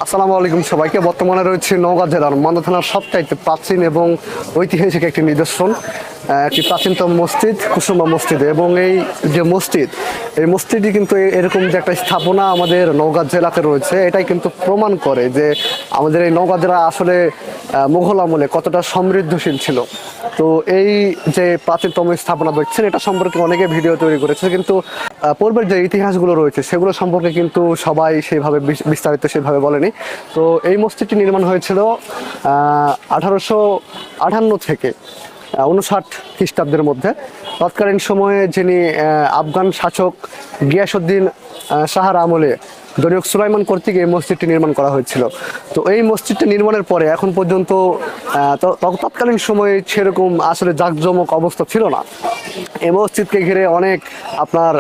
আসসালামু আলাইকুম সবাইকে। বর্তমানে রয়েছে নওগাঁ জেলার মান্দা থানার সবচাইতে প্রাচীন এবং ঐতিহাসিক একটি নিদর্শন, একটি প্রাচীনতম মসজিদ কুসুমা মসজিদ। এবং এই যে মসজিদ, এই মসজিদটি কিন্তু এরকম যে একটা স্থাপনা আমাদের নওগাঁ জেলাতে রয়েছে, এটাই কিন্তু প্রমাণ করে যে আমাদের এই নওগাঁ জেলা আসলে মুঘল আমলে কতটা সমৃদ্ধশীল ছিল। তো এই যে প্রাচীনতম স্থাপনা দেখছেন, এটা সম্পর্কে অনেকে ভিডিও তৈরি করেছে, কিন্তু পূর্বের যে ইতিহাসগুলো রয়েছে সেগুলো সম্পর্কে কিন্তু সবাই সেইভাবে বিস্তারিত সেভাবে বলেনি। তো এই মসজিদটি নির্মাণ হয়েছিল 1858 থেকে 59 খ্রিস্টাব্দের মধ্যে। তৎকালীন সময়ে যিনি আফগান শাসক গিয়াসউদ্দিন শাহর আমলে জনৈক সুলাইমান কর্তৃক এই মসজিদটি নির্মাণ করা হয়েছিল। তো এই মসজিদটি নির্মাণের পরে এখন পর্যন্ত তৎকালীন সময়ে সেরকম আসলে জাঁকজমক অবস্থা ছিল না। এই মসজিদকে ঘিরে অনেক আপনার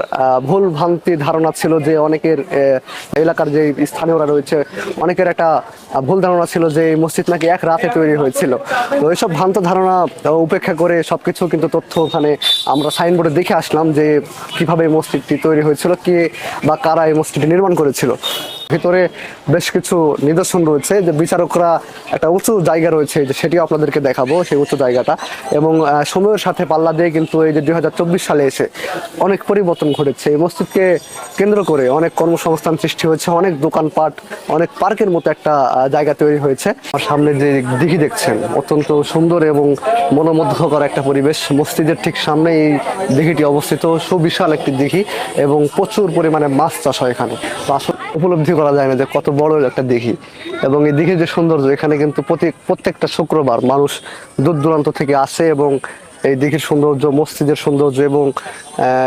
ভুল ভ্রান্তি ধারণা ছিল, যে অনেকের এলাকার যে স্থানীয়রা রয়েছে অনেকের একটা ভুল ধারণা ছিল যে এই মসজিদ নাকি এক রাতে তৈরি হয়েছিল। তো এইসব ভ্রান্ত ধারণা উপেক্ষা করে সবকিছু কিন্তু তথ্য ওখানে আমরা সাইনবোর্ডে দেখে আসলাম যে কিভাবে এই মসজিদটি তৈরি হয়েছিল, কে বা কারা এই মসজিদটি নির্মাণ করেছিল। ভিতরে বেশ কিছু নিদর্শন রয়েছে, যে বিচারকরা একটা উঁচু জায়গা রয়েছে, যে সেটিও আপনাদেরকে দেখাবো সেই উঁচু জায়গাটা। এবং সময়ের সাথে পাল্লা দিয়ে কিন্তু এই যে 2024 সালে এসে অনেক পরিবর্তন ঘটেছে। এই মসজিদকে কেন্দ্র করে অনেক কর্মসংস্থান সৃষ্টি হয়েছে, অনেক দোকানপাট, অনেক পার্কের মতো একটা জায়গা তৈরি হয়েছে। আর সামনে যে দিঘি দেখছেন, অত্যন্ত সুন্দর এবং মনোমুগ্ধকর একটা পরিবেশ। মসজিদের ঠিক সামনে এই দিঘিটি অবস্থিত, সুবিশাল একটি দিঘি এবং প্রচুর পরিমাণে মাছ চাষ হয় এখানে। তো আসলে উপলব্ধি করা যায় না যে কত বড় একটা দিঘি। এবং এই দিঘির যে সৌন্দর্য, এখানে কিন্তু প্রত্যেকটা শুক্রবার মানুষ দূর দূরান্ত থেকে আসে এবং এই দিঘির সৌন্দর্য, মসজিদের সৌন্দর্য এবং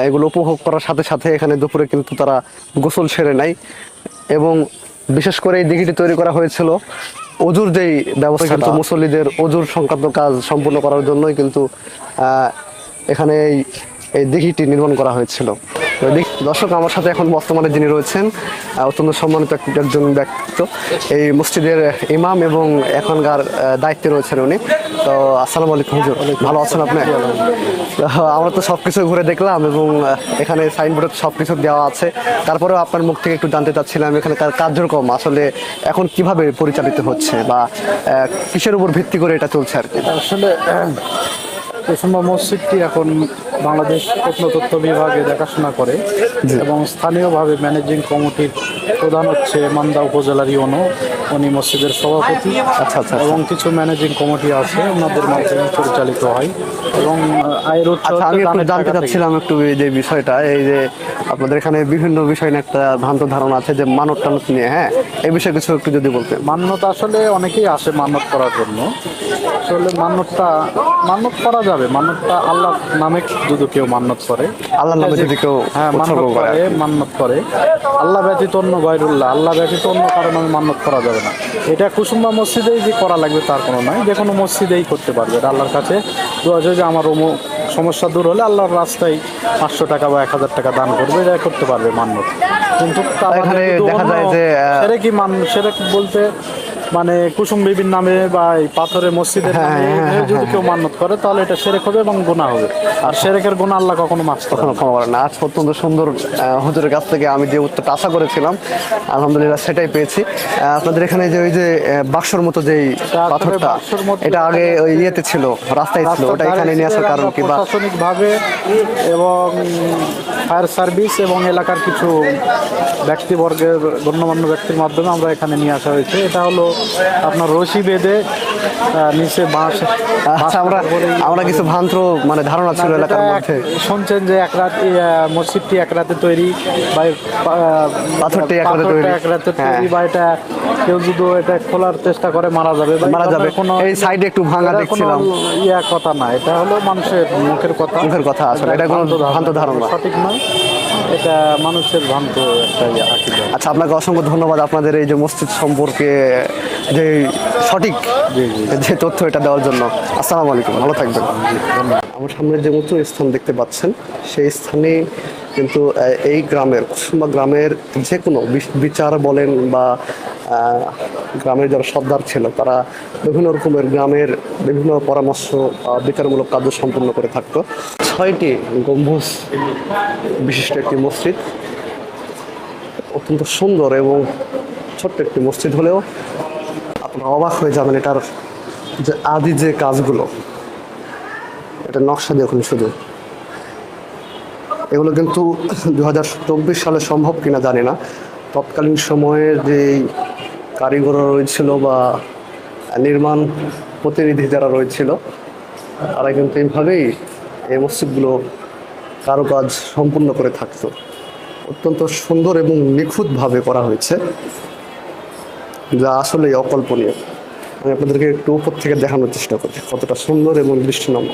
এগুলো উপভোগ করার সাথে সাথে এখানে দুপুরে কিন্তু তারা গোসল সেরে নেয়। এবং বিশেষ করে এই দিঘিটি তৈরি করা হয়েছিল অজুর যেই ব্যবস্থা, কিন্তু মুসল্লিদের অজুর সংক্রান্ত কাজ সম্পূর্ণ করার জন্যই কিন্তু এখানে এই দিঘিটি নির্মাণ করা হয়েছিল। দর্শক, আমার সাথে এখন বর্তমানে যিনি রয়েছেন অত্যন্ত সম্মানিত একজন ব্যক্তিত্ব, এই মসজিদের ইমাম এবং এখনকার দায়িত্বে রয়েছেন উনি। তো আসসালামু আলাইকুম হুজুর, ভালো আছেন আপনি? আমরা তো সবকিছু ঘুরে দেখলাম এবং এখানে সাইনবোর্ডে সবকিছু দেওয়া আছে, তারপরেও আপনার মুখ থেকে একটু জানতে চাচ্ছিলাম এখানকার কার্যক্রম আসলে এখন কিভাবে পরিচালিত হচ্ছে বা কিসের উপর ভিত্তি করে এটা চলছে আর কি। আসলে কুসুমা মসজিদটি এখন বাংলাদেশ প্রত্নতত্ত্ব বিভাগে দেখাশোনা করে এবং স্থানীয়ভাবে ম্যানেজিং কমিটির প্রধান হচ্ছে মান্দা উপজেলার ইউনো, উনি মসজিদের সভাপতি। আচ্ছা আচ্ছা। এবং কিছু ম্যানেজিং কমিটি আছে, ওনাদের মাধ্যমে পরিচালিত হয়। এবং আয়ের উৎস আমি একটু জানতে চাচ্ছিলাম একটু এই যে বিষয়টা, এই যে আপনাদের এখানে বিভিন্ন বিষয় নিয়ে একটা ভ্রান্ত ধারণা আছে যে মানত টানত নিয়ে, হ্যাঁ, এই বিষয়ে কিছু একটু যদি বলতেন। মান্যত আসলে অনেকেই আসে মান্যত করার জন্য। আসলে মান্যত করা যাবে, মান্যতটা আল্লাহ নামে যদি কেউ মান্যত করে, আল্লাহর নামে যদি কেউ মান্যত করে আল্লাহ ব্যতীত অন্য গায়রুল্লাহ, আল্লাহ ব্যতীত অন্য কারো নামে মান্যত করা যাবে না। এটা কুসুমা মসজিদেই যে করা লাগবে তার কোনো নয়, যে কোনো মসজিদেই করতে পারবে। এটা আল্লাহর কাছে দোয়া যে আমার সমস্যা দূর হলে আল্লাহর রাস্তায় 500 টাকা বা 1000 টাকা দান করবে, এটা করতে পারবে মান্যত। কিন্তু এখানে দেখা যায় যে সেরেক বলতে মানে কুসুম বিবির নামে বা এই পাথরের মসজিদের নামে যদি কেউ মান্যত করে তাহলে এটা সেরেক হবে এবং গুনাহ হবে। আর সেরেকের গুনাহ আল্লাহ কখনো মাফ কখনো ক্ষমা করে না। আজ অত্যন্ত সুন্দর হুজুরের কাছ থেকে আমি যে উত্তরটা আশা করেছিলাম আলহামদুলিল্লাহ সেটাই পেয়েছি। আপনাদের এখানে যে ওই যে বাক্সর মতো যেই পাথরটা, এটা আগে ওই ইয়েতে ছিল, রাস্তায় ছিল, ওটা এখানে নিয়ে আসার কারণ কি? প্রশাসনিকভাবে এবং ফায়ার সার্ভিস এবং এলাকার কিছু ব্যক্তিবর্গের গণ্যমান্য ব্যক্তির মাধ্যমে আমরা এখানে নিয়ে আসা হয়েছে। এটা হলো আপনার রশি বেঁধে নিচে বাঁশ। আচ্ছা, আমরা কিছু ভ্রান্ত মানে ধারণা ছিল এলাকার মধ্যে। শুনছেন যে এক রাত মসজিদটি এক রাতে তৈরি বা পাথরটি এক রাতে তৈরি, বা এটা কেউ যদি এটা খোলার চেষ্টা করে মারা যাবে। কোনো এই সাইডে একটু ভাঙা দেখছিলাম, কথা না, এটা হলো মানুষের মুখের কথা। আসলে এটা কোনো ভ্রান্ত ধারণা, সঠিক নয়, এটা মানুষের ভ্রান্ত একটা আকীদা। আচ্ছা, আপনাকে অসংখ্য ধন্যবাদ আপনাদের এই যে মসজিদ সম্পর্কে যে সঠিক যে তথ্য এটা দেওয়ার জন্য। আসসালামু আলাইকুম, ভালো থাকবেন। আমার সামনে যে উঁচু স্থান দেখতে পাচ্ছেন, সেই স্থানে কিন্তু এই গ্রামের কুসুমা গ্রামের যে কোনো বিচার বলেন বা গ্রামের যারা সর্দার ছিল, তারা বিভিন্ন রকমের গ্রামের বিভিন্ন পরামর্শ বিচারমূলক কার্য সম্পন্ন করে থাকতো। 6টি গম্বুজ বিশিষ্ট একটি মসজিদ, অত্যন্ত সুন্দর এবং ছোট্ট একটি মসজিদ হলেও আপনারা অবাক হয়ে যাবেন এটার যে আদি যে কাজগুলো, এটা নকশা দেখুন শুধু। এগুলো কিন্তু 2024 সালে সম্ভব কিনা জানি না। তৎকালীন সময়ে যে কারিগররা রয়েছিল বা নির্মাণ প্রতিনিধি যারা রয়েছিল, তারা কিন্তু এইভাবেই এই মসজিদগুলো কারুকাজ সম্পূর্ণ করে থাকতো। অত্যন্ত সুন্দর এবং নিখুঁতভাবে করা হয়েছে, যা আসলেই অকল্পনীয়। আমি আপনাদেরকে একটু উপর থেকে দেখানোর চেষ্টা করি কতটা সুন্দর এবং দৃষ্টিনম্র।